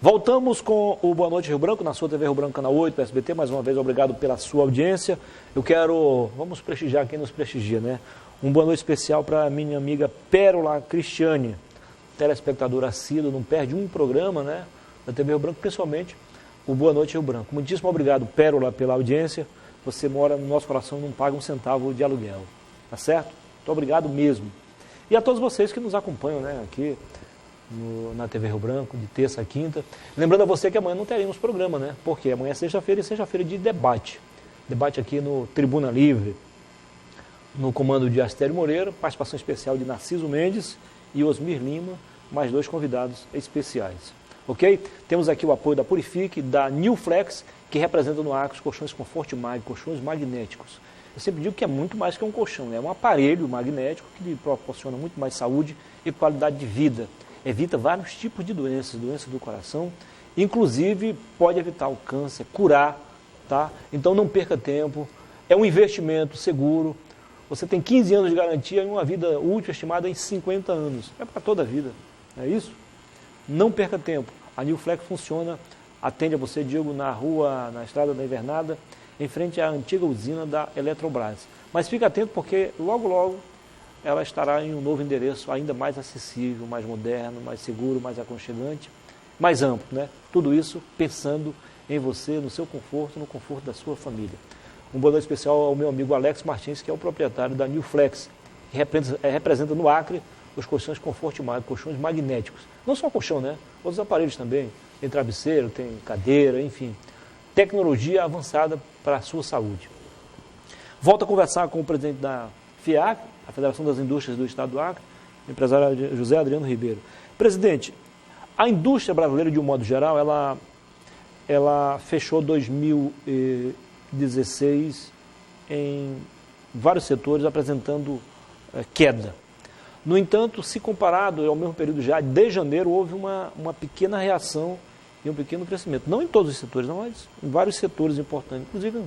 Voltamos com o Boa Noite Rio Branco, na sua TV Rio Branco, canal 8 do SBT. Mais uma vez, obrigado pela sua audiência. Vamos prestigiar quem nos prestigia, né? Um boa noite especial para a minha amiga Pérola Cristiane, telespectadora assídua, não perde um programa, né? Da TV Rio Branco, principalmente o Boa Noite Rio Branco. Muitíssimo obrigado, Pérola, pela audiência. Você mora no nosso coração, não paga um centavo de aluguel, tá certo? Muito obrigado mesmo. E a todos vocês que nos acompanham, né, aqui na TV Rio Branco, de terça a quinta. Lembrando a você que amanhã não teremos programa, né? Porque amanhã é sexta-feira e sexta-feira de debate. Debate aqui no Tribuna Livre, no comando de Astério Moreira, participação especial de Narciso Mendes e Osmir Lima, mais 2 convidados especiais. Ok? Temos aqui o apoio da Purifique, da New Flex, que representa no Acre os colchões Conforte Mag, colchões magnéticos. Eu sempre digo que é muito mais que um colchão, né? É um aparelho magnético que lhe proporciona muito mais saúde e qualidade de vida. Evita vários tipos de doenças do coração, inclusive pode evitar o câncer, curar, tá? Então não perca tempo, é um investimento seguro, você tem 15 anos de garantia e uma vida útil estimada em 50 anos, é para toda a vida, não é isso? Não perca tempo, a New Flex funciona, atende a você, Diego, na estrada da Invernada, em frente à antiga usina da Eletrobras. Mas fique atento porque logo, logo, ela estará em um novo endereço ainda mais acessível, mais moderno, mais seguro, mais aconchegante, mais amplo, né? Tudo isso pensando em você, no seu conforto, no conforto da sua família. Um boa noite especial ao meu amigo Alex Martins, que é o proprietário da New Flex, que representa no Acre os colchões Conforte Mag, colchões magnéticos. Não só colchão, né? Outros aparelhos também, tem travesseiro, tem cadeira, enfim. Tecnologia avançada para a sua saúde. Volto a conversar com o presidente da FIAC, a Federação das Indústrias do Estado do Acre, empresário José Adriano Ribeiro. Presidente, a indústria brasileira, de um modo geral, ela fechou 2016 em vários setores apresentando queda. No entanto, se comparado ao mesmo período já de janeiro, houve uma pequena reação e um pequeno crescimento. Não em todos os setores, não, mas em vários setores importantes, inclusive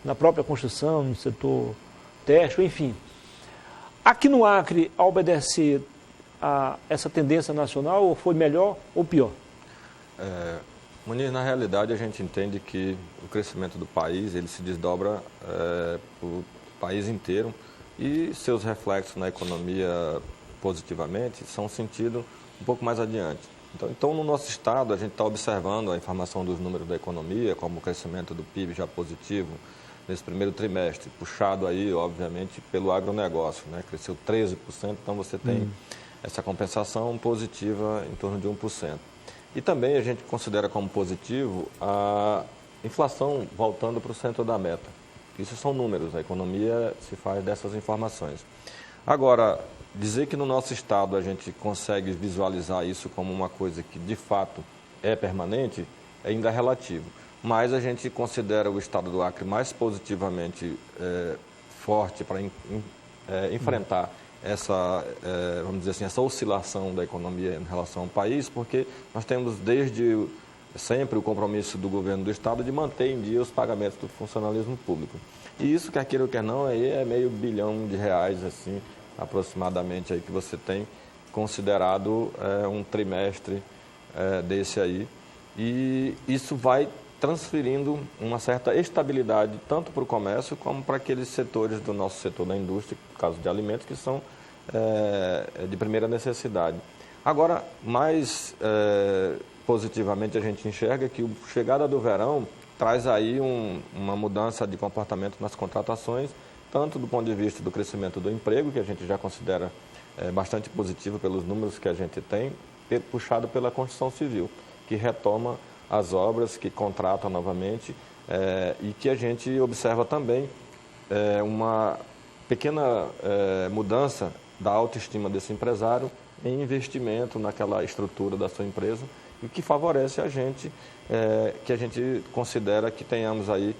na própria construção, no setor têxtil, enfim. Aqui no Acre, a obedecer a essa tendência nacional, ou foi melhor ou pior? Muniz, na realidade, a gente entende que o crescimento do país, ele se desdobra para o país inteiro e seus reflexos na economia positivamente são sentidos um pouco mais adiante. Então, no nosso estado, a gente está observando a informação dos números da economia, como o crescimento do PIB já positivo nesse primeiro trimestre, puxado aí, obviamente, pelo agronegócio, né? Cresceu 13%, então você tem essa compensação positiva em torno de 1%. E também a gente considera como positivo a inflação voltando para o centro da meta. Isso são números, a economia se faz dessas informações. Agora, dizer que no nosso estado a gente consegue visualizar isso como uma coisa que de fato é permanente, ainda é relativo. Mas a gente considera o estado do Acre mais positivamente forte para enfrentar essa, vamos dizer assim, essa oscilação da economia em relação ao país, porque nós temos desde sempre o compromisso do governo do estado de manter em dia os pagamentos do funcionalismo público. E isso, quer queira ou quer não, aí é R$500 bilhão, assim, aproximadamente, aí, que você tem considerado um trimestre desse aí. E isso vai transferindo uma certa estabilidade tanto para o comércio como para aqueles setores do nosso setor da indústria, no caso de alimentos, que são de primeira necessidade. Agora, mais positivamente a gente enxerga que a chegada do verão traz aí uma mudança de comportamento nas contratações, tanto do ponto de vista do crescimento do emprego, que a gente já considera bastante positivo pelos números que a gente tem, puxado pela construção civil, que retoma as obras, que contratam novamente e que a gente observa também uma pequena mudança da autoestima desse empresário em investimento naquela estrutura da sua empresa e que favorece a gente, que a gente considera que tenhamos aí,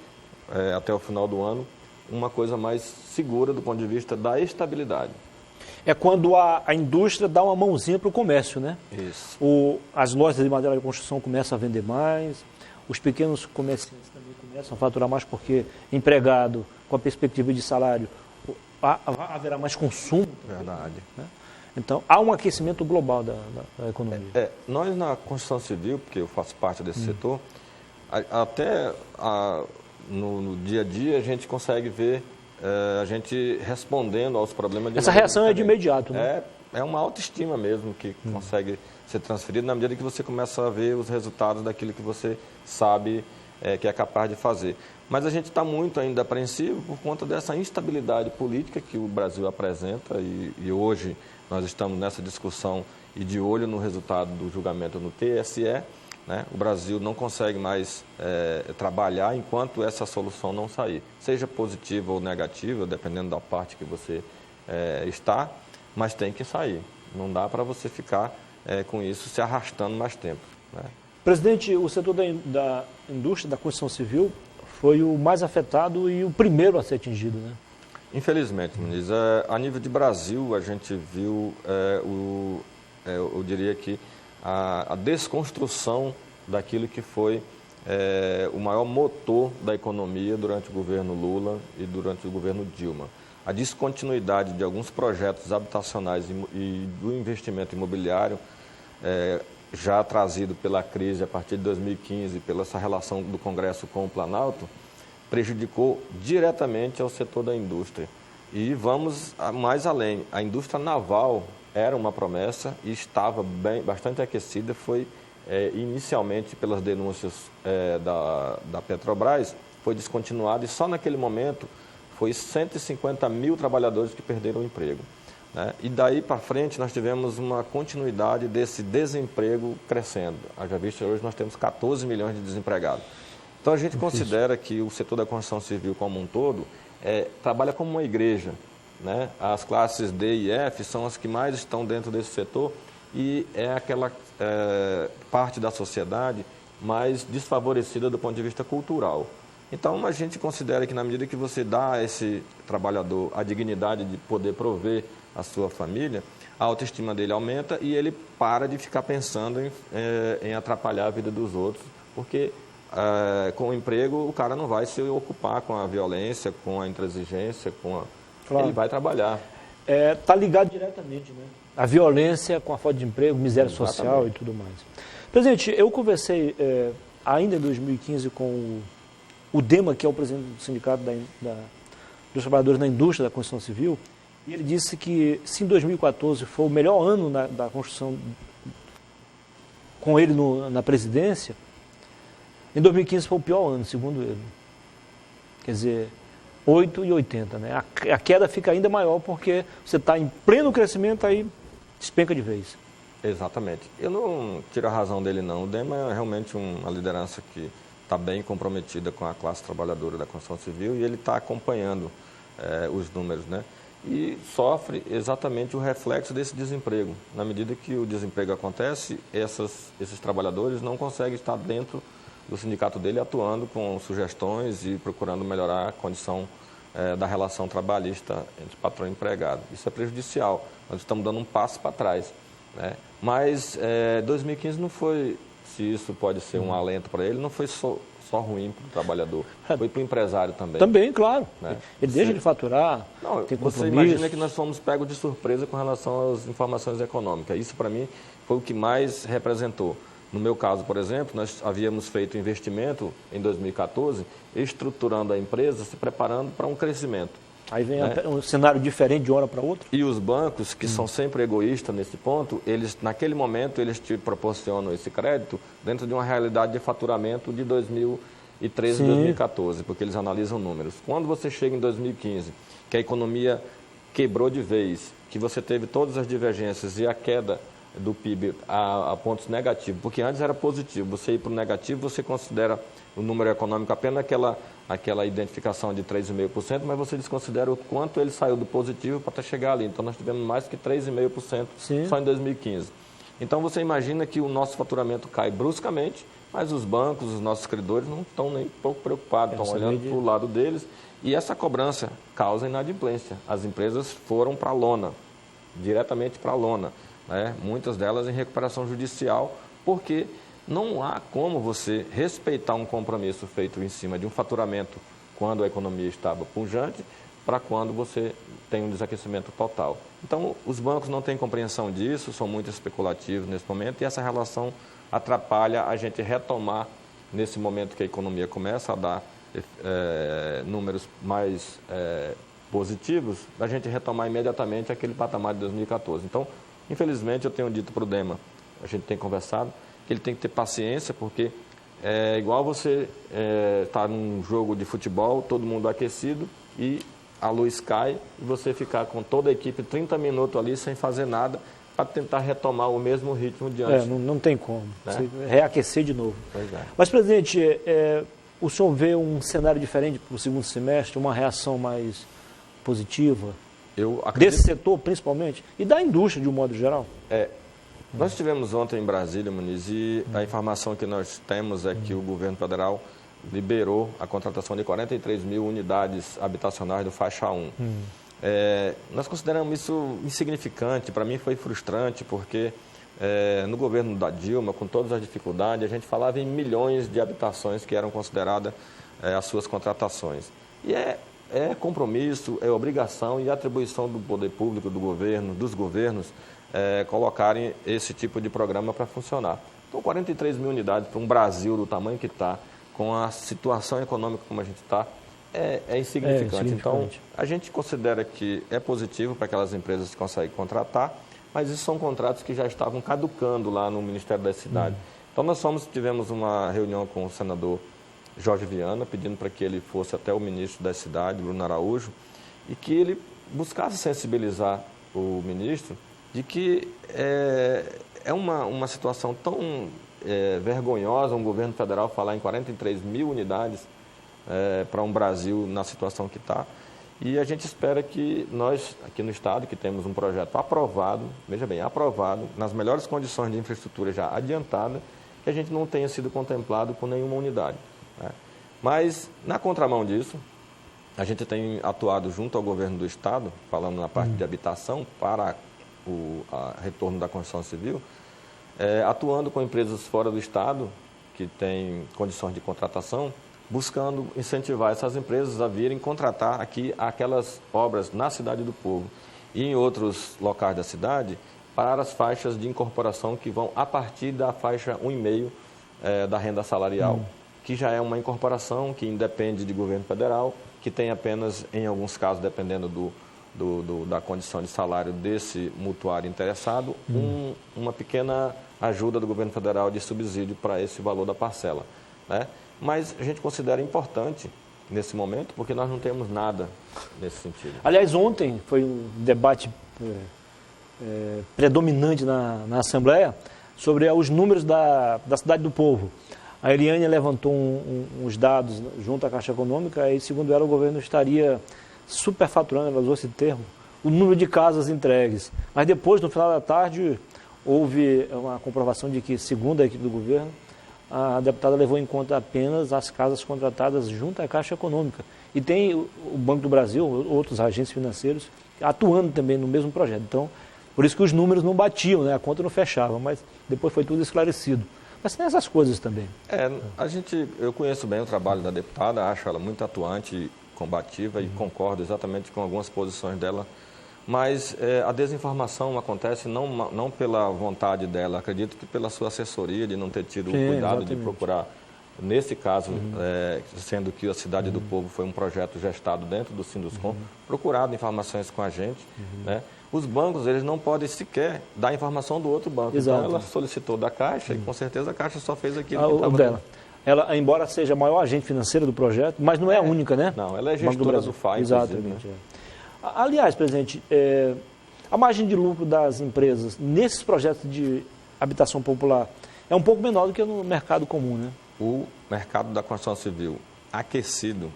até o final do ano, uma coisa mais segura do ponto de vista da estabilidade. É quando a indústria dá uma mãozinha para o comércio, né? Isso. As lojas de material de construção começam a vender mais, os pequenos comerciantes também começam a faturar mais porque empregado, com a perspectiva de salário, haverá mais consumo. Verdade. Né? Então, há um aquecimento global da economia. Nós, na construção civil, porque eu faço parte desse setor, no dia a dia a gente consegue ver a gente respondendo aos problemas. Essa reação é de imediato, né? É uma autoestima mesmo que consegue ser transferida na medida que você começa a ver os resultados daquilo que você sabe que é capaz de fazer. Mas a gente está muito ainda apreensivo por conta dessa instabilidade política que o Brasil apresenta e hoje nós estamos nessa discussão e de olho no resultado do julgamento no TSE, né? O Brasil não consegue mais trabalhar enquanto essa solução não sair, seja positiva ou negativa, dependendo da parte que você está, mas tem que sair. Não dá para você ficar com isso se arrastando mais tempo, né? Presidente, o setor da indústria, da construção civil, foi o mais afetado e o primeiro a ser atingido, né? Infelizmente, Muniz. A nível de Brasil, a gente viu, eu diria que a desconstrução daquilo que foi o maior motor da economia durante o governo Lula e durante o governo Dilma. A descontinuidade de alguns projetos habitacionais e do investimento imobiliário, já trazido pela crise a partir de 2015, pela essa relação do Congresso com o Planalto, prejudicou diretamente ao setor da indústria. E vamos mais além. A indústria naval era uma promessa e estava bastante aquecida, foi inicialmente pelas denúncias da Petrobras, foi descontinuada e só naquele momento foi 150 mil trabalhadores que perderam o emprego, né? E daí para frente nós tivemos uma continuidade desse desemprego crescendo. Haja vista, hoje nós temos 14 milhões de desempregados. Então a gente considera que o setor da construção civil como um todo trabalha como uma igreja, né? As classes D e F são as que mais estão dentro desse setor e é aquela parte da sociedade mais desfavorecida do ponto de vista cultural. Então a gente considera que na medida que você dá a esse trabalhador a dignidade de poder prover a sua família, a autoestima dele aumenta e ele para de ficar pensando em atrapalhar a vida dos outros, porque com o emprego o cara não vai se ocupar com a violência, com a intransigência, Claro. Ele vai trabalhar. Está ligado diretamente, né? A violência com a falta de emprego, miséria social e tudo mais. Presidente, eu conversei ainda em 2015 com o Dema, que é o presidente do Sindicato dos Trabalhadores na Indústria da Construção Civil, e ele disse que se em 2014 foi o melhor ano da construção com ele na presidência, em 2015 foi o pior ano, segundo ele. Quer dizer, 8,80, né? A queda fica ainda maior porque você está em pleno crescimento, aí despenca de vez. Exatamente. Eu não tiro a razão dele, não. O Dema é realmente uma liderança que está bem comprometida com a classe trabalhadora da construção civil e ele está acompanhando os números, né? E sofre exatamente o reflexo desse desemprego. Na medida que o desemprego acontece, esses trabalhadores não conseguem estar dentro do sindicato dele atuando com sugestões e procurando melhorar a condição da relação trabalhista entre patrão e empregado. Isso é prejudicial. Nós estamos dando um passo para trás, né? Mas 2015 não foi, se isso pode ser um alento para ele, não foi só ruim para o trabalhador, foi para o empresário também. Também, claro. Né? Ele deixa de faturar, não, tem você imagina que nós fomos pegos de surpresa com relação às informações econômicas. Isso, para mim, foi o que mais representou. No meu caso, por exemplo, nós havíamos feito investimento em 2014, estruturando a empresa, se preparando para um crescimento. Aí vem um cenário diferente de uma hora para outra. E os bancos, que são sempre egoístas nesse ponto, naquele momento, eles te proporcionam esse crédito dentro de uma realidade de faturamento de 2013 e 2014, porque eles analisam números. Quando você chega em 2015, que a economia quebrou de vez, que você teve todas as divergências e a queda do PIB a pontos negativos, porque antes era positivo, você ir para o negativo, você considera o número econômico apenas aquela identificação de 3,5%, mas você desconsidera o quanto ele saiu do positivo para até chegar ali. Então nós tivemos mais que 3,5% só em 2015. Então você imagina que o nosso faturamento cai bruscamente, mas os bancos, os nossos credores não estão nem um pouco preocupados, estão olhando para o lado deles e essa cobrança causa inadimplência. As empresas foram para a lona, diretamente para a lona, né? Muitas delas em recuperação judicial, porque não há como você respeitar um compromisso feito em cima de um faturamento quando a economia estava pujante, para quando você tem um desaquecimento total. Então, os bancos não têm compreensão disso, são muito especulativos nesse momento, e essa relação atrapalha a gente retomar, nesse momento que a economia começa a dar números mais positivos, a gente retomar imediatamente aquele patamar de 2014. Então, infelizmente, eu tenho dito para o Dema, a gente tem conversado, que ele tem que ter paciência, porque é igual você estar num jogo de futebol, todo mundo aquecido, e a luz cai, e você ficar com toda a equipe 30 minutos ali sem fazer nada, para tentar retomar o mesmo ritmo de antes. Não tem como, né? Reaquecer de novo. Pois é. Mas, presidente, o senhor vê um cenário diferente para o segundo semestre, uma reação mais positiva? Eu acredito... Desse setor, principalmente, e da indústria, de um modo geral? Nós estivemos ontem em Brasília, Muniz, e a informação que nós temos é que o governo federal liberou a contratação de 43 mil unidades habitacionais do faixa 1. Nós consideramos isso insignificante, para mim foi frustrante, porque no governo da Dilma, com todas as dificuldades, a gente falava em milhões de habitações que eram consideradas as suas contratações. E é compromisso, é obrigação e atribuição do poder público, do governo, dos governos, colocarem esse tipo de programa para funcionar. Então, 43 mil unidades para um Brasil do tamanho que está, com a situação econômica como a gente está, é insignificante. Então, a gente considera que é positivo para aquelas empresas que conseguem contratar, mas isso são contratos que já estavam caducando lá no Ministério da Cidade. Então, nós tivemos uma reunião com o senador Jorge Viana, pedindo para que ele fosse até o ministro da Cidade, Bruno Araújo, e que ele buscasse sensibilizar o ministro de que é uma situação tão vergonhosa um governo federal falar em 43 mil unidades para um Brasil na situação que está. E a gente espera que nós, aqui no Estado, que temos um projeto aprovado, veja bem, aprovado, nas melhores condições de infraestrutura já adiantada, que a gente não tenha sido contemplado com nenhuma unidade. Mas, na contramão disso, a gente tem atuado junto ao governo do Estado, falando na parte de habitação, para o retorno da construção civil, atuando com empresas fora do Estado, que têm condições de contratação, buscando incentivar essas empresas a virem contratar aqui aquelas obras na Cidade do Povo e em outros locais da cidade, para as faixas de incorporação que vão a partir da faixa 1,5 da renda salarial, que já é uma incorporação que independe de governo federal, que tem apenas, em alguns casos, dependendo da condição de salário desse mutuário interessado, uma pequena ajuda do governo federal de subsídio para esse valor da parcela, né? Mas a gente considera importante nesse momento, porque nós não temos nada nesse sentido. Aliás, ontem foi um debate predominante na Assembleia sobre os números da Cidade do Povo. A Eliane levantou uns dados junto à Caixa Econômica e, segundo ela, o governo estaria superfaturando, ela usou esse termo, o número de casas entregues. Mas depois, no final da tarde, houve uma comprovação de que, segundo a equipe do governo, a deputada levou em conta apenas as casas contratadas junto à Caixa Econômica. E tem o Banco do Brasil, outros agentes financeiros, atuando também no mesmo projeto. Então, por isso que os números não batiam, né? A conta não fechava, mas depois foi tudo esclarecido. Mas tem essas coisas também. Eu conheço bem o trabalho da deputada, acho ela muito atuante, combativa e concordo exatamente com algumas posições dela. Mas a desinformação acontece não pela vontade dela, acredito que pela sua assessoria de não ter tido o cuidado de procurar, nesse caso, sendo que a Cidade do Povo foi um projeto gestado dentro do Sinduscom, procurado informações com a gente, né? Os bancos, eles não podem sequer dar informação do outro banco. Exato. Então, ela solicitou da Caixa e, com certeza, a Caixa só fez aquilo que estava dela. Ela, embora seja a maior agente financeira do projeto, mas não é a única, né? Não, ela é gestora do FAI, exatamente. Aliás, presidente, a margem de lucro das empresas nesses projetos de habitação popular é um pouco menor do que no mercado comum, né? O mercado da construção civil aquecido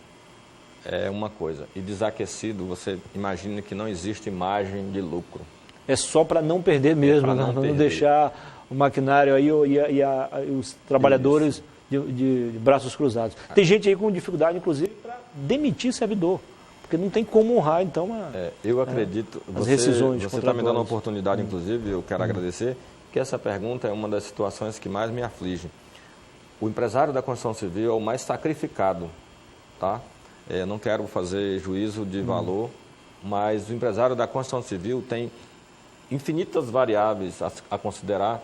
é uma coisa, e desaquecido, você imagina que não existe margem de lucro. É só para não perder mesmo, não deixar o maquinário aí e os trabalhadores de braços cruzados. Tem gente aí com dificuldade, inclusive, para demitir servidor, porque não tem como honrar, então, eu acredito, as rescisões. Você está me dando a oportunidade, inclusive, eu quero agradecer, que essa pergunta é uma das situações que mais me aflige. O empresário da construção civil é o mais sacrificado, tá? não quero fazer juízo de valor, mas o empresário da construção civil tem infinitas variáveis a considerar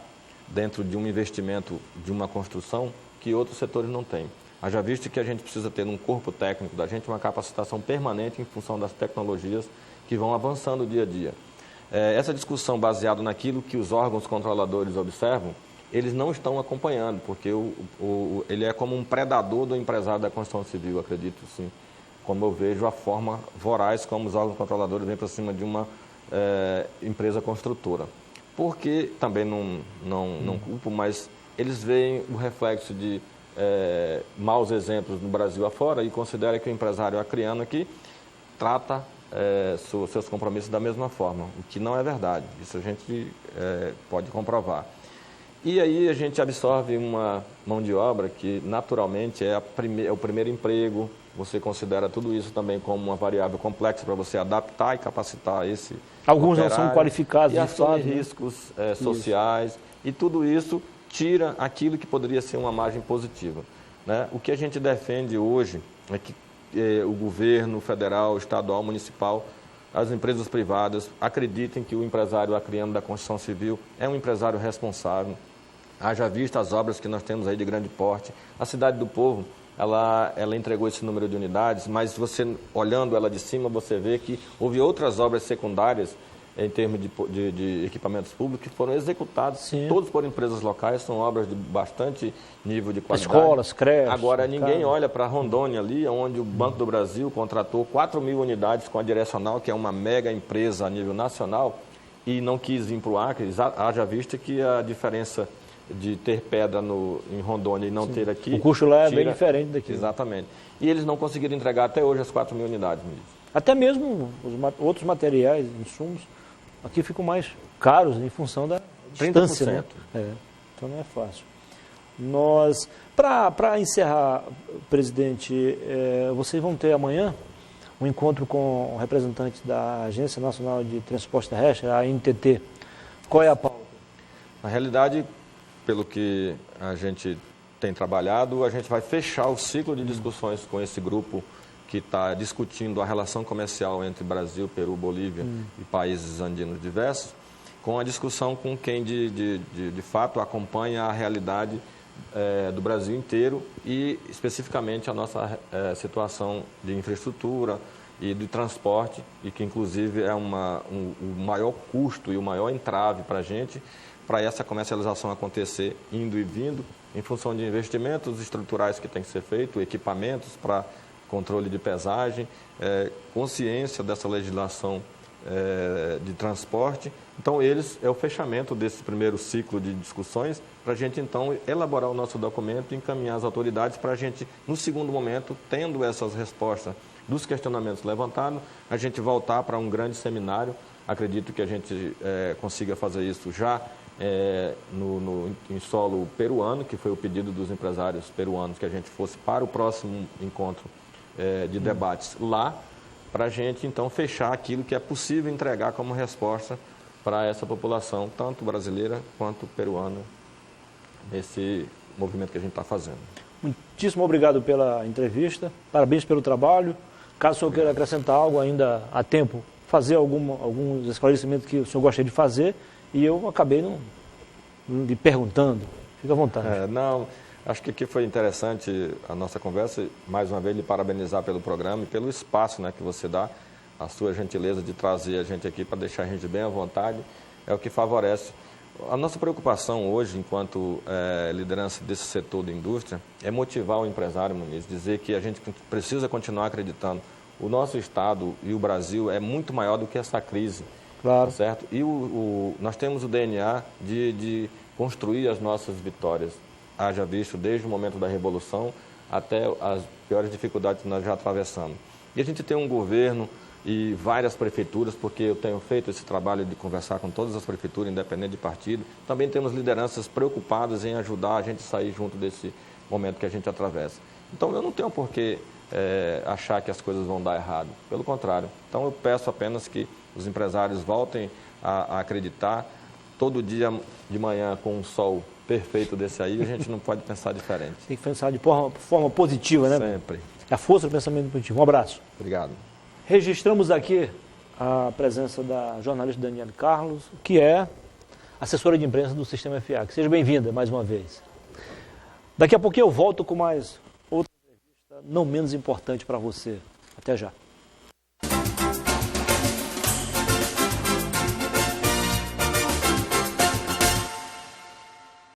dentro de um investimento de uma construção que outros setores não têm. Haja visto que a gente precisa ter um corpo técnico da gente uma capacitação permanente em função das tecnologias que vão avançando dia a dia. Essa discussão baseada naquilo que os órgãos controladores observam, eles não estão acompanhando, porque ele é como um predador do empresário da construção civil, acredito sim. Como eu vejo a forma voraz como os órgãos controladores vêm para cima de uma empresa construtora. Porque, também não culpo, mas eles veem o reflexo de maus exemplos no Brasil afora e consideram que o empresário acreano aqui trata seus compromissos da mesma forma, o que não é verdade. Isso a gente pode comprovar. E aí a gente absorve uma mão de obra que naturalmente é o primeiro emprego. Você considera tudo isso também como uma variável complexa para você adaptar e capacitar esse Alguns não são qualificados, e assumir riscos sociais. E tudo isso tira aquilo que poderia ser uma margem positiva, né? O que a gente defende hoje é que o governo federal, estadual, municipal, as empresas privadas acreditem que o empresário acreano da construção civil é um empresário responsável. Haja visto as obras que nós temos aí de grande porte. A Cidade do Povo, ela entregou esse número de unidades, mas você, olhando ela de cima, você vê que houve outras obras secundárias em termos de equipamentos públicos que foram executados, Sim. todos por empresas locais, são obras de bastante nível de qualidade. Escolas, creches. Agora, ninguém olha para Rondônia ali, onde o Banco do Brasil contratou 4.000 unidades com a Direcional, que é uma mega empresa a nível nacional, e não quis vir para o Acre. Haja vista que a diferença de ter pedra em Rondônia e não ter aqui... O custo lá é bem diferente daqui. Exatamente. E eles não conseguiram entregar até hoje as 4.000 unidades. Até mesmo outros materiais, insumos, aqui ficam mais caros em função da distância, né? Então não é fácil. Para encerrar, presidente, vocês vão ter amanhã um encontro com representantes da Agência Nacional de Transporte Terrestre, a ANTT. Qual é a pauta? Na realidade, pelo que a gente tem trabalhado, a gente vai fechar o ciclo de discussões com esse grupo que está discutindo a relação comercial entre Brasil, Peru, Bolívia e países andinos diversos, com a discussão com quem de fato acompanha a realidade do Brasil inteiro e especificamente a nossa situação de infraestrutura e de transporte, e que inclusive é o maior custo e o maior entrave para a gente, para essa comercialização acontecer indo e vindo, em função de investimentos estruturais que tem que ser feito, equipamentos para controle de pesagem, consciência dessa legislação de transporte. Então, é o fechamento desse primeiro ciclo de discussões para a gente, então, elaborar o nosso documento e encaminhar as autoridades para a gente, no segundo momento, tendo essas respostas dos questionamentos levantados, a gente voltar para um grande seminário. Acredito que a gente consiga fazer isso já em solo peruano, que foi o pedido dos empresários peruanos, que a gente fosse para o próximo encontro de debates lá, para a gente, então, fechar aquilo que é possível entregar como resposta para essa população, tanto brasileira quanto peruana, nesse movimento que a gente está fazendo. Muitíssimo obrigado pela entrevista, parabéns pelo trabalho. Caso o senhor queira acrescentar algo, ainda há tempo, fazer alguns esclarecimentos que o senhor gostaria de fazer, e eu acabei lhe perguntando. Fica à vontade. Acho que aqui foi interessante a nossa conversa. Mais uma vez, lhe parabenizar pelo programa e pelo espaço, né, que você dá, a sua gentileza de trazer a gente aqui para deixar a gente bem à vontade, é o que favorece. A nossa preocupação hoje, enquanto liderança desse setor da indústria, é motivar o empresário, Muniz, dizer que a gente precisa continuar acreditando. O nosso Estado e o Brasil é muito maior do que essa crise. Claro. Tá certo? E nós temos o DNA de construir as nossas vitórias. Haja visto desde o momento da Revolução até as piores dificuldades que nós já atravessamos. E a gente tem um governo e várias prefeituras, porque eu tenho feito esse trabalho de conversar com todas as prefeituras, independente de partido. Também temos lideranças preocupadas em ajudar a gente a sair junto desse momento que a gente atravessa. Então, eu não tenho por que achar que as coisas vão dar errado. Pelo contrário. Então, eu peço apenas que os empresários voltem a acreditar. Todo dia de manhã, com um sol perfeito desse aí, a gente não pode pensar diferente. Tem que pensar de forma positiva, né? Sempre. É a força do pensamento positivo. Um abraço. Obrigado. Registramos aqui a presença da jornalista Daniele Carlos, que é assessora de imprensa do Sistema FA. Seja bem-vinda mais uma vez. Daqui a pouquinho eu volto com mais outra entrevista não menos importante para você. Até já.